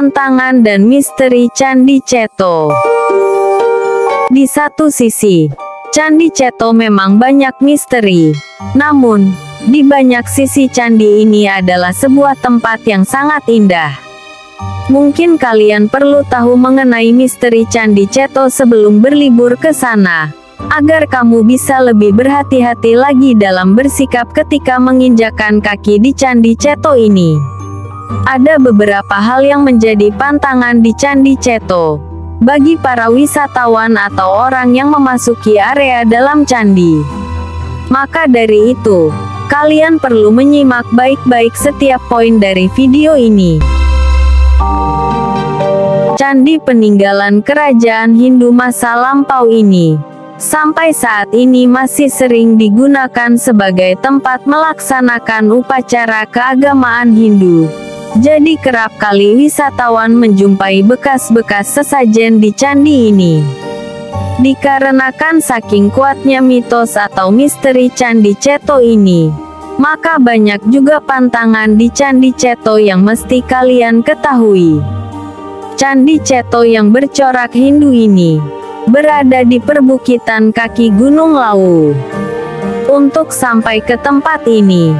tantangan dan misteri Candi Ceto. Di satu sisi, Candi Ceto memang banyak misteri. Namun, di banyak sisi candi ini adalah sebuah tempat yang sangat indah. Mungkin kalian perlu tahu mengenai misteri Candi Ceto sebelum berlibur ke sana, agar kamu bisa lebih berhati-hati lagi dalam bersikap ketika menginjakkan kaki di Candi Ceto ini. Ada beberapa hal yang menjadi pantangan di Candi Ceto bagi para wisatawan atau orang yang memasuki area dalam candi. Maka dari itu, kalian perlu menyimak baik-baik setiap poin dari video ini. Candi peninggalan kerajaan Hindu masa lampau ini sampai saat ini masih sering digunakan sebagai tempat melaksanakan upacara keagamaan Hindu. Jadi kerap kali wisatawan menjumpai bekas-bekas sesajen di candi ini. Dikarenakan saking kuatnya mitos atau misteri Candi Ceto ini, maka banyak juga pantangan di Candi Ceto yang mesti kalian ketahui. Candi Ceto yang bercorak Hindu ini berada di perbukitan kaki Gunung Lawu. Untuk sampai ke tempat ini,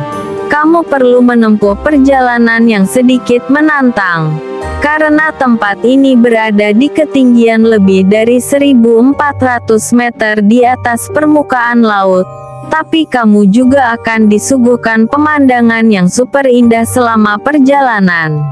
kamu perlu menempuh perjalanan yang sedikit menantang, karena tempat ini berada di ketinggian lebih dari 1.400 meter di atas permukaan laut. Tapi kamu juga akan disuguhkan pemandangan yang super indah selama perjalanan.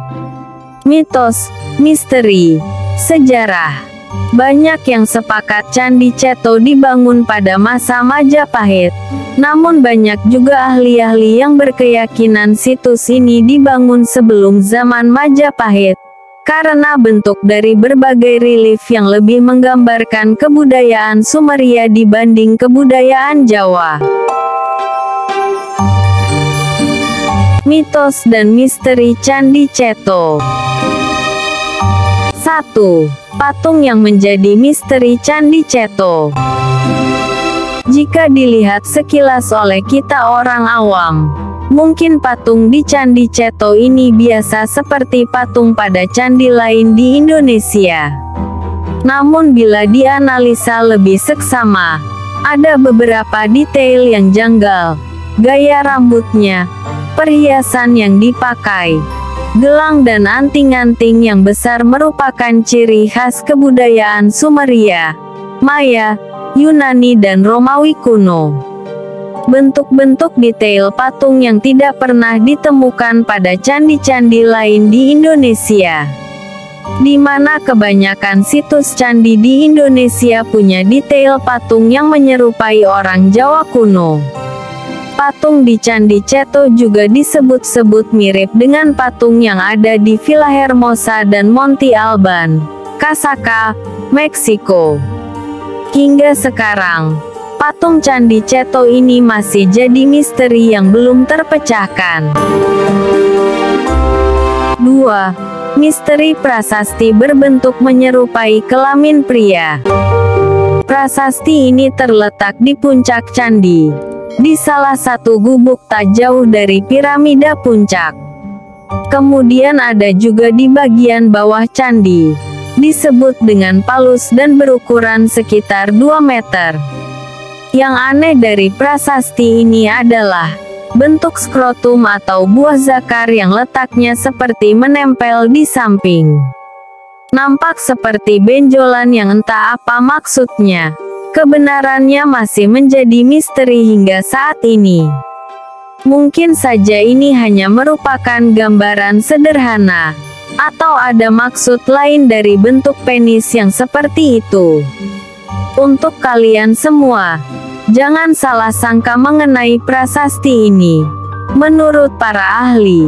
Mitos, misteri, sejarah. Banyak yang sepakat Candi Ceto dibangun pada masa Majapahit. Namun banyak juga ahli-ahli yang berkeyakinan situs ini dibangun sebelum zaman Majapahit, karena bentuk dari berbagai relief yang lebih menggambarkan kebudayaan Sumeria dibanding kebudayaan Jawa. Mitos dan misteri Candi Ceto. 1. Patung yang menjadi misteri Candi Ceto. Jika dilihat sekilas oleh kita orang awam, mungkin patung di Candi Ceto ini biasa seperti patung pada candi lain di Indonesia. Namun bila dianalisa lebih seksama, ada beberapa detail yang janggal. Gaya rambutnya, perhiasan yang dipakai, gelang dan anting-anting yang besar merupakan ciri khas kebudayaan Sumeria, Maya, Yunani dan Romawi kuno. Bentuk-bentuk detail patung yang tidak pernah ditemukan pada candi-candi lain di Indonesia, di mana kebanyakan situs candi di Indonesia punya detail patung yang menyerupai orang Jawa kuno. Patung di Candi Ceto juga disebut-sebut mirip dengan patung yang ada di Villa Hermosa dan Monte Alban, Casaca, Meksiko. Hingga sekarang, patung Candi Ceto ini masih jadi misteri yang belum terpecahkan. 2. Misteri prasasti berbentuk menyerupai kelamin pria. Prasasti ini terletak di puncak candi, di salah satu gubuk tak jauh dari piramida puncak. Kemudian ada juga di bagian bawah candi, disebut dengan palus dan berukuran sekitar 2 meter. Yang aneh dari prasasti ini adalah bentuk skrotum atau buah zakar yang letaknya seperti menempel di samping. Nampak seperti benjolan yang entah apa maksudnya. Kebenarannya masih menjadi misteri hingga saat ini. Mungkin saja ini hanya merupakan gambaran sederhana, atau ada maksud lain dari bentuk penis yang seperti itu. Untuk kalian semua, jangan salah sangka mengenai prasasti ini. Menurut para ahli,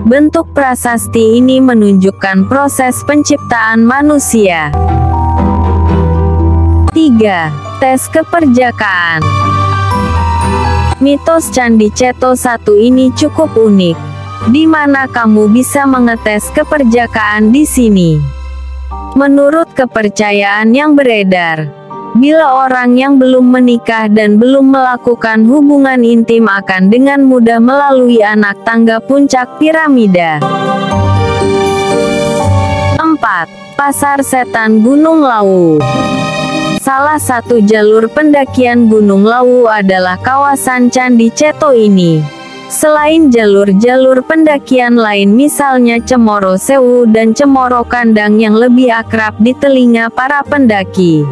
bentuk prasasti ini menunjukkan proses penciptaan manusia. 3. Tes keperjakaan. Mitos Candi Ceto 1 ini cukup unik, di mana kamu bisa mengetes keperjakaan di sini. Menurut kepercayaan yang beredar, bila orang yang belum menikah dan belum melakukan hubungan intim akan dengan mudah melalui anak tangga puncak piramida. 4. Pasar Setan Gunung Lawu. Salah satu jalur pendakian Gunung Lawu adalah kawasan Candi Ceto ini. Selain jalur-jalur pendakian lain misalnya Cemoro Sewu dan Cemoro Kandang yang lebih akrab di telinga para pendaki.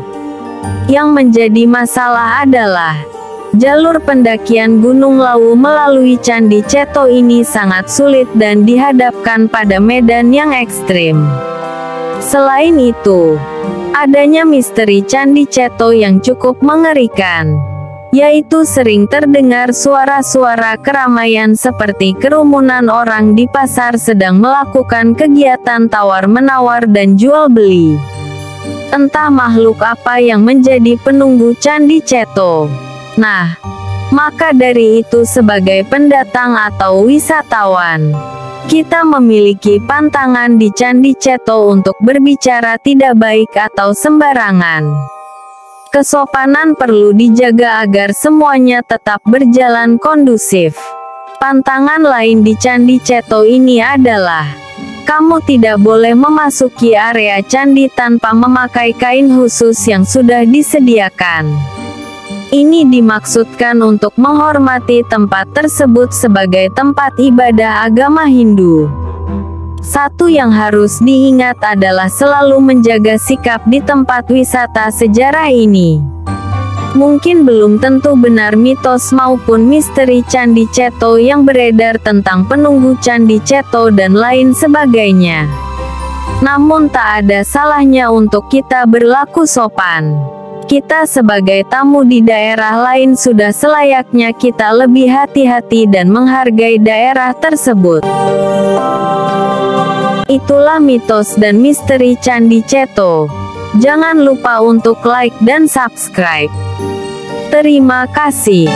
Yang menjadi masalah adalah jalur pendakian Gunung Lawu melalui Candi Ceto ini sangat sulit dan dihadapkan pada medan yang ekstrim. Selain itu, adanya misteri Candi Ceto yang cukup mengerikan, yaitu sering terdengar suara-suara keramaian seperti kerumunan orang di pasar sedang melakukan kegiatan tawar-menawar dan jual-beli. Entah makhluk apa yang menjadi penunggu Candi Ceto. Nah, maka dari itu sebagai pendatang atau wisatawan, kita memiliki pantangan di Candi Ceto untuk berbicara tidak baik atau sembarangan. Kesopanan perlu dijaga agar semuanya tetap berjalan kondusif. Pantangan lain di Candi Ceto ini adalah, kamu tidak boleh memasuki area candi tanpa memakai kain khusus yang sudah disediakan. Ini dimaksudkan untuk menghormati tempat tersebut sebagai tempat ibadah agama Hindu. Satu yang harus diingat adalah selalu menjaga sikap di tempat wisata sejarah ini. Mungkin belum tentu benar mitos maupun misteri Candi Ceto yang beredar tentang penunggu Candi Ceto dan lain sebagainya. Namun tak ada salahnya untuk kita berlaku sopan. Kita sebagai tamu di daerah lain sudah selayaknya kita lebih hati-hati dan menghargai daerah tersebut. Itulah mitos dan misteri Candi Ceto. Jangan lupa untuk like dan subscribe. Terima kasih.